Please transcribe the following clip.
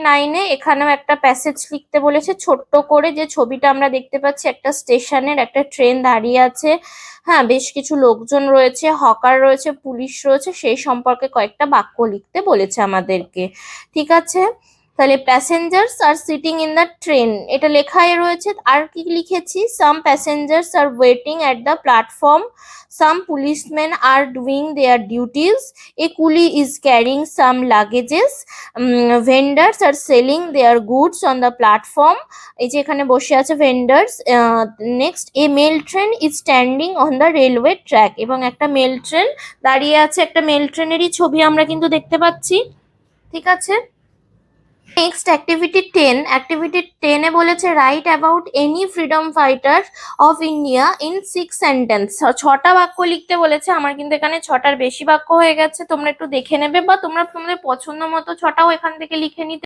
39-এ এখানেও একটা প্যাসেজ লিখতে বলেছে ছোট্ট করে, যে ছবিটা আমরা দেখতে পাচ্ছি একটা স্টেশনের, একটা ট্রেন দাঁড়িয়ে আছে, হ্যাঁ বেশ কিছু লোকজন রয়েছে, হকার রয়েছে, পুলিশ রয়েছে, সেই সম্পর্কে কয়েকটা বাক্য লিখতে বলেছে আমাদেরকে। ঠিক আছে, তাহলে passengers are sitting in the train এটা লেখাই রয়েছে। আর কি লিখেছি, some passengers are waiting at the platform, some policeman are doing their duties, a coolie is carrying some luggages, vendors are selling their goods on the platform, এই যে এখানে বসে আছে vendors. Next, a mail train is standing on the railway track, এবং একটা mail train দাঁড়িয়ে আছে, একটা মেল ট্রেনেরই ছবি আমরা কিন্তু দেখতে পাচ্ছি। ঠিক আছে, নেক্সট অ্যাক্টিভিটি 10 এ বলেছে write about any freedom fighter of India in 6 sentence, 6টা বাক্য লিখতে বলেছে। আমার কিন্তু এখানে 6টার বেশি বাক্য হয়ে গেছে, তোমরা একটু দেখে নেবে, বা তোমরা তোমাদের পছন্দ মতো 6টাও এখান থেকে লিখে নিতে